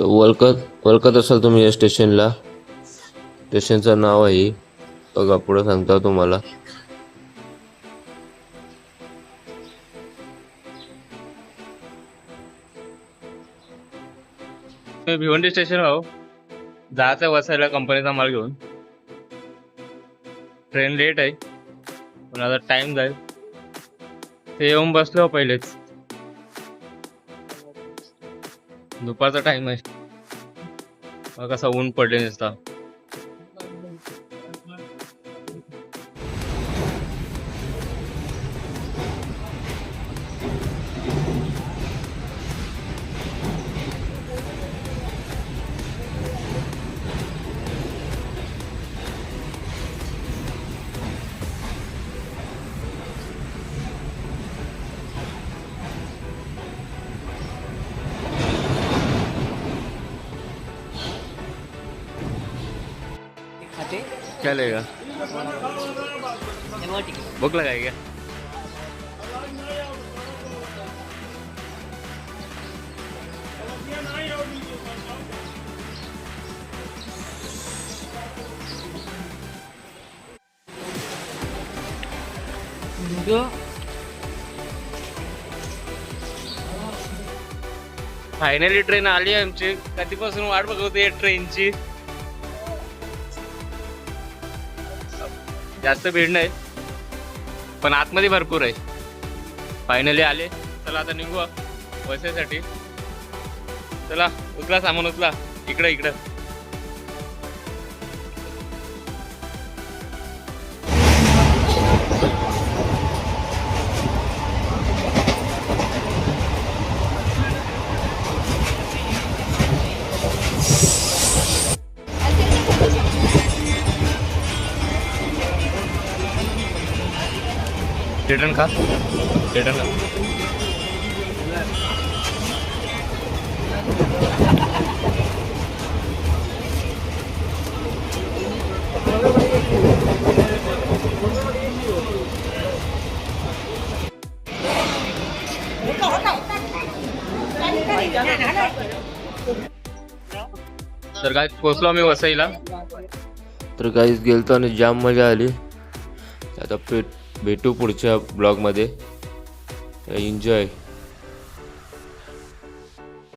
तर ओळखत असाल तुम्ही या स्टेशनला. स्टेशनचं नाव आहे, बघा पुढे सांगता तुम्हाला. भिवंडी स्टेशन भाऊ जायचं वसायला कंपनीचा माल घेऊन. ट्रेन लेट आहे पण आता टाइम जाईल. ते येऊन बसलो पहिलेच. दुपारचा टाइम आहे, कसा ऊन पडले नसता. क्या लेगा भूख लगाई क्या? फायनली ट्रेन आली आमची. कधीपासून वाट बघतोय ट्रेनची. जास्त भीड नाही पण आतमध्ये भरपूर आहे. फायनली आले. चला आता निघू वसईसाठी. चला उचला सामान, उचला. इकडं रिटर्न का तर काय पोचलो आम्ही वसईला. तर गाईस गेलतो आणि जाम मजा आली. आता भेटू पुढच्या ब्लॉगमध्ये. एन्जॉय.